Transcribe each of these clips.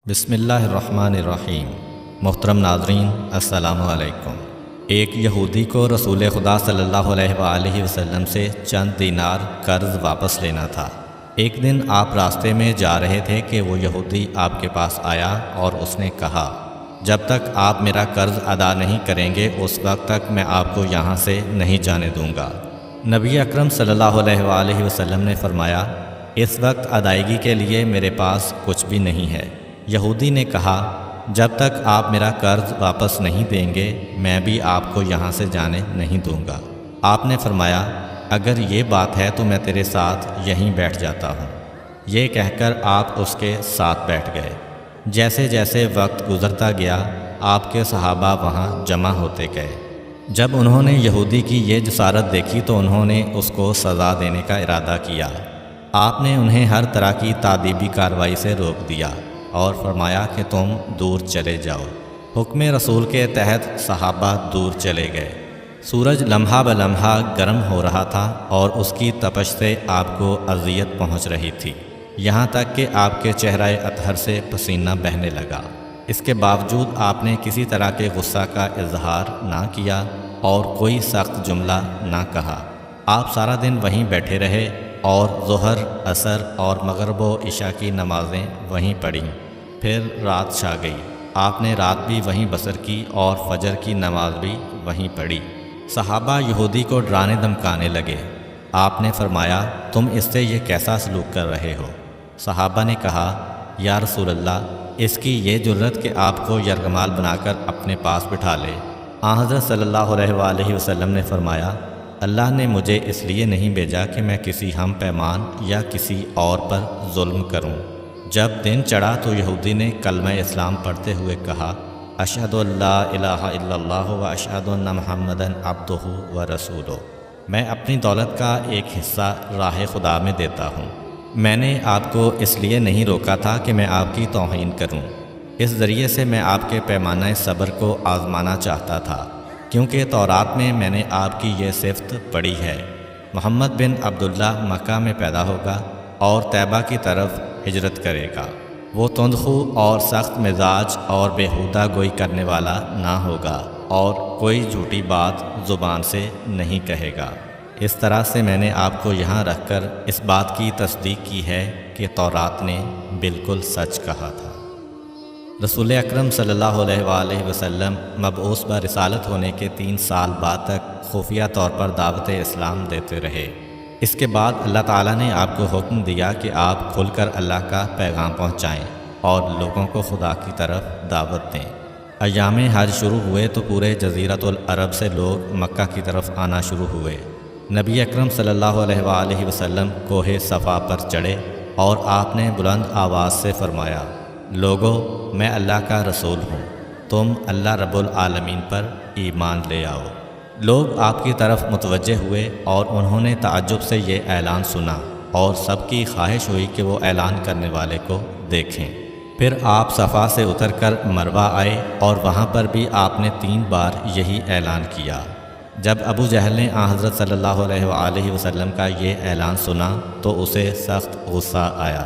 بسم اللہ الرحمن الرحیم۔ محترم ناظرین، السلام علیکم۔ ایک یہودی کو رسول خدا صلی اللہ علیہ وآلہ وسلم سے چند دینار قرض واپس لینا تھا۔ ایک دن آپ راستے میں جا رہے تھے کہ وہ یہودی آپ کے پاس آیا اور اس نے کہا، جب تک آپ میرا قرض ادا نہیں کریں گے اس وقت تک میں آپ کو یہاں سے نہیں جانے دوں گا۔ نبی اکرم صلی اللہ علیہ وآلہ وسلم نے فرمایا، اس وقت ادائیگی کے لیے میرے پاس کچھ بھی نہیں ہے۔ یہودی نے کہا، جب تک آپ میرا قرض واپس نہیں دیں گے میں بھی آپ کو یہاں سے جانے نہیں دوں گا۔ آپ نے فرمایا، اگر یہ بات ہے تو میں تیرے ساتھ یہیں بیٹھ جاتا ہوں۔ یہ کہہ کر آپ اس کے ساتھ بیٹھ گئے۔ جیسے جیسے وقت گزرتا گیا آپ کے صحابہ وہاں جمع ہوتے گئے۔ جب انہوں نے یہودی کی یہ جسارت دیکھی تو انہوں نے اس کو سزا دینے کا ارادہ کیا۔ آپ نے انہیں ہر طرح کی تادیبی کارروائی سے روک دیا اور فرمایا کہ تم دور چلے جاؤ۔ حکم رسول کے تحت صحابہ دور چلے گئے۔ سورج لمحہ بلمحہ گرم ہو رہا تھا اور اس کی تپش سے آپ کو اذیت پہنچ رہی تھی، یہاں تک کہ آپ کے چہرہ اطہر سے پسینہ بہنے لگا۔ اس کے باوجود آپ نے کسی طرح کے غصہ کا اظہار نہ کیا اور کوئی سخت جملہ نہ کہا۔ آپ سارا دن وہیں بیٹھے رہے اور ظہر، عصر اور مغرب و عشاء کی نمازیں وہیں پڑھیں۔ پھر رات چھا گئی۔ آپ نے رات بھی وہیں بسر کی اور فجر کی نماز بھی وہیں پڑھی۔ صحابہ یہودی کو ڈرانے دھمکانے لگے۔ آپ نے فرمایا، تم اس سے یہ کیسا سلوک کر رہے ہو؟ صحابہ نے کہا، یا رسول اللہ، اس کی یہ جرت کہ آپ کو یرغمال بنا کر اپنے پاس بٹھا لے۔ حضرت صلی اللہ علیہ وآلہ وسلم نے فرمایا، اللہ نے مجھے اس لیے نہیں بھیجا کہ میں کسی ہم پیمان یا کسی اور پر ظلم کروں۔ جب دن چڑھا تو یہودی نے کلمہ اسلام پڑھتے ہوئے کہا، اشہد ان لا الہ الا اللہ و اشہد ان محمدا عبدہ و رسولہ۔ میں اپنی دولت کا ایک حصہ راہ خدا میں دیتا ہوں۔ میں نے آپ کو اس لیے نہیں روکا تھا کہ میں آپ کی توہین کروں۔ اس ذریعے سے میں آپ کے پیمانہ صبر کو آزمانا چاہتا تھا، کیونکہ تورات میں میں نے آپ کی یہ صفت پڑھی ہے، محمد بن عبداللہ مکہ میں پیدا ہوگا اور طیبہ کی طرف ہجرت کرے گا۔ وہ تندخو اور سخت مزاج اور بیہودہ گوئی کرنے والا نہ ہوگا اور کوئی جھوٹی بات زبان سے نہیں کہے گا۔ اس طرح سے میں نے آپ کو یہاں رکھ کر اس بات کی تصدیق کی ہے کہ تورات نے بالکل سچ کہا تھا۔ رسول اکرم صلی اللہ علیہ وآلہ وسلم مبعوث برسالت ہونے کے 3 سال بعد تک خفیہ طور پر دعوت اسلام دیتے رہے۔ اس کے بعد اللہ تعالیٰ نے آپ کو حکم دیا کہ آپ کھل کر اللہ کا پیغام پہنچائیں اور لوگوں کو خدا کی طرف دعوت دیں۔ ایام حج شروع ہوئے تو پورے جزیرۃ العرب سے لوگ مکہ کی طرف آنا شروع ہوئے۔ نبی اکرم صلی اللہ علیہ وآلہ وسلم کوہ صفا پر چڑھے اور آپ نے بلند آواز سے فرمایا، لوگو، میں اللہ کا رسول ہوں، تم اللہ رب العالمین پر ایمان لے آؤ۔ لوگ آپ کی طرف متوجہ ہوئے اور انہوں نے تعجب سے یہ اعلان سنا اور سب کی خواہش ہوئی کہ وہ اعلان کرنے والے کو دیکھیں۔ پھر آپ صفا سے اتر کر مروہ آئے اور وہاں پر بھی آپ نے 3 بار یہی اعلان کیا۔ جب ابو جہل نے حضرت صلی اللہ علیہ وآلہ وسلم کا یہ اعلان سنا تو اسے سخت غصہ آیا۔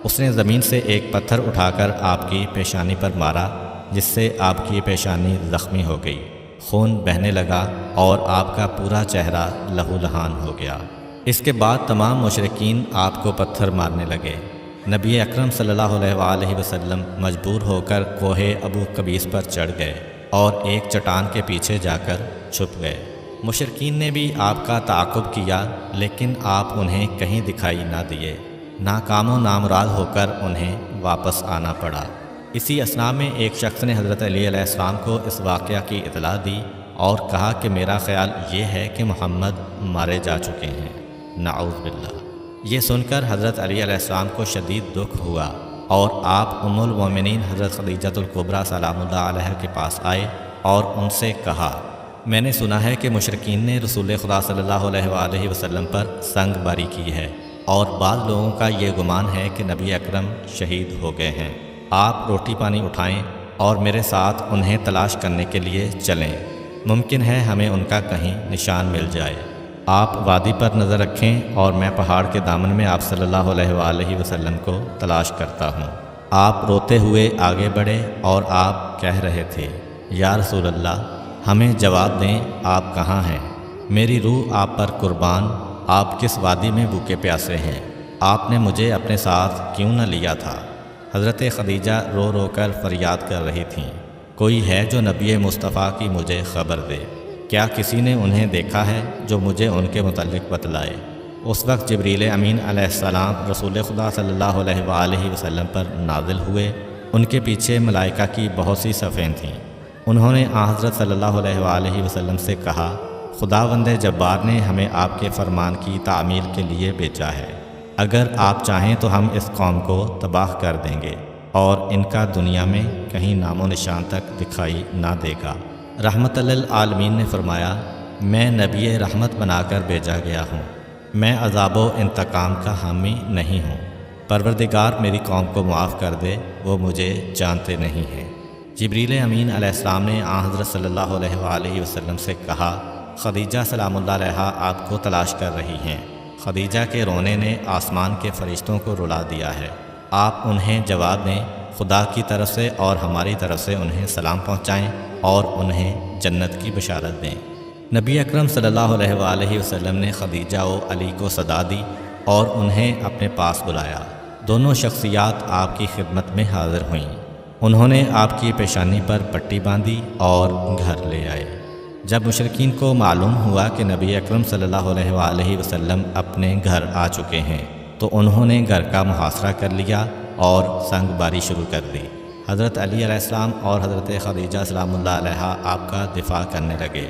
اس نے زمین سے ایک پتھر اٹھا کر آپ کی پیشانی پر مارا، جس سے آپ کی پیشانی زخمی ہو گئی، خون بہنے لگا اور آپ کا پورا چہرہ لہو لہان ہو گیا۔ اس کے بعد تمام مشرکین آپ کو پتھر مارنے لگے۔ نبی اکرم صلی اللہ علیہ وآلہ وسلم مجبور ہو کر کوہ ابو قبیس پر چڑھ گئے اور ایک چٹان کے پیچھے جا کر چھپ گئے۔ مشرکین نے بھی آپ کا تعاقب کیا لیکن آپ انہیں کہیں دکھائی نہ دیے۔ ناکام و نامراد ہو کر انہیں واپس آنا پڑا۔ اسی اثناء میں ایک شخص نے حضرت علی علیہ السلام کو اس واقعہ کی اطلاع دی اور کہا کہ میرا خیال یہ ہے کہ محمد مارے جا چکے ہیں، نعوذ باللہ۔ یہ سن کر حضرت علی علیہ السلام کو شدید دکھ ہوا اور آپ ام المومنین حضرت خدیجہ الکبریٰ سلام اللہ علیہ کے پاس آئے اور ان سے کہا، میں نے سنا ہے کہ مشرکین نے رسول خدا صلی اللہ علیہ وآلہ وسلم پر سنگ باری کی ہے اور بعض لوگوں کا یہ گمان ہے کہ نبی اکرم شہید ہو گئے ہیں۔ آپ روٹی پانی اٹھائیں اور میرے ساتھ انہیں تلاش کرنے کے لیے چلیں، ممکن ہے ہمیں ان کا کہیں نشان مل جائے۔ آپ وادی پر نظر رکھیں اور میں پہاڑ کے دامن میں آپ صلی اللہ علیہ وآلہ وسلم کو تلاش کرتا ہوں۔ آپ روتے ہوئے آگے بڑھے اور آپ کہہ رہے تھے، یا رسول اللہ، ہمیں جواب دیں، آپ کہاں ہیں؟ میری روح آپ پر قربان، آپ کس وادی میں بھوکے پیاسے ہیں؟ آپ نے مجھے اپنے ساتھ کیوں نہ لیا تھا؟ حضرت خدیجہ رو رو کر فریاد کر رہی تھیں، کوئی ہے جو نبی مصطفیٰ کی مجھے خبر دے؟ کیا کسی نے انہیں دیکھا ہے جو مجھے ان کے متعلق بتلائے؟ اس وقت جبریل امین علیہ السلام رسول خدا صلی اللہ علیہ وآلہ وسلم پر نازل ہوئے۔ ان کے پیچھے ملائکہ کی بہت سی صفیں تھیں۔ انہوں نے حضرت صلی اللہ علیہ وآلہ وسلم سے کہا، خداوند جبار نے ہمیں آپ کے فرمان کی تعمیل کے لیے بھیجا ہے۔ اگر آپ چاہیں تو ہم اس قوم کو تباہ کر دیں گے اور ان کا دنیا میں کہیں نام و نشان تک دکھائی نہ دے گا۔ رحمت للعالمین نے فرمایا، میں نبی رحمت بنا کر بھیجا گیا ہوں، میں عذاب و انتقام کا حامی نہیں ہوں۔ پروردگار میری قوم کو معاف کر دے، وہ مجھے جانتے نہیں ہیں۔ جبریل امین علیہ السلام نے حضرت صلی اللہ علیہ وآلہ وسلم سے کہا، خدیجہ سلام اللہ علیہا آپ کو تلاش کر رہی ہیں۔ خدیجہ کے رونے نے آسمان کے فرشتوں کو رلا دیا ہے۔ آپ انہیں جواب دیں، خدا کی طرف سے اور ہماری طرف سے انہیں سلام پہنچائیں اور انہیں جنت کی بشارت دیں۔ نبی اکرم صلی اللہ علیہ وآلہ وسلم نے خدیجہ و علی کو صدا دی اور انہیں اپنے پاس بلایا۔ دونوں شخصیات آپ کی خدمت میں حاضر ہوئیں۔ انہوں نے آپ کی پیشانی پر پٹی باندھی اور گھر لے آئے۔ جب مشرکین کو معلوم ہوا کہ نبی اکرم صلی اللہ علیہ وآلہ وسلم اپنے گھر آ چکے ہیں تو انہوں نے گھر کا محاصرہ کر لیا اور سنگ باری شروع کر دی۔ حضرت علی علیہ السلام اور حضرت خدیجہ سلام اللہ علیہا آپ کا دفاع کرنے لگے۔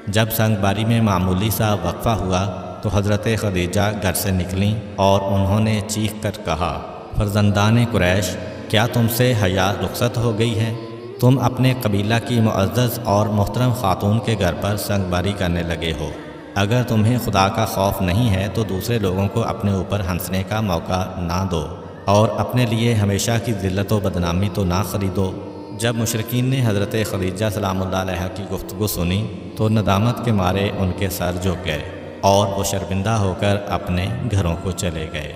جب سنگ باری میں معمولی سا وقفہ ہوا تو حضرت خدیجہ گھر سے نکلیں اور انہوں نے چیخ کر کہا، فرزندان قریش، کیا تم سے حیا رخصت ہو گئی ہے؟ تم اپنے قبیلہ کی معزز اور محترم خاتون کے گھر پر سنگ باری کرنے لگے ہو۔ اگر تمہیں خدا کا خوف نہیں ہے تو دوسرے لوگوں کو اپنے اوپر ہنسنے کا موقع نہ دو اور اپنے لیے ہمیشہ کی ذلت و بدنامی تو نہ خریدو۔ جب مشرکین نے حضرت خدیجہ سلام اللہ علیہا کی گفتگو سنی تو ندامت کے مارے ان کے سر جھک گئے اور وہ شرمندہ ہو کر اپنے گھروں کو چلے گئے۔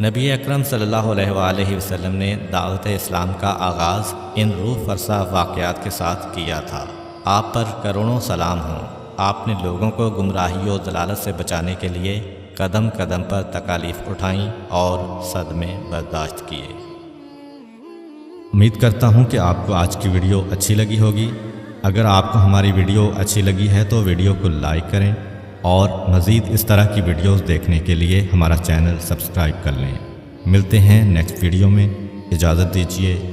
نبی اکرم صلی اللہ علیہ وآلہ وسلم نے دعوت اسلام کا آغاز ان روح فرسا واقعات کے ساتھ کیا تھا۔ آپ پر کروڑوں سلام ہوں۔ آپ نے لوگوں کو گمراہی و ضلالت سے بچانے کے لیے قدم قدم پر تکالیف اٹھائیں اور صدمے برداشت کیے۔ امید کرتا ہوں کہ آپ کو آج کی ویڈیو اچھی لگی ہوگی۔ اگر آپ کو ہماری ویڈیو اچھی لگی ہے تو ویڈیو کو لائک کریں اور مزید اس طرح کی ویڈیوز دیکھنے کے لیے ہمارا چینل سبسکرائب کر لیں۔ ملتے ہیں نیکسٹ ویڈیو میں، اجازت دیجیے۔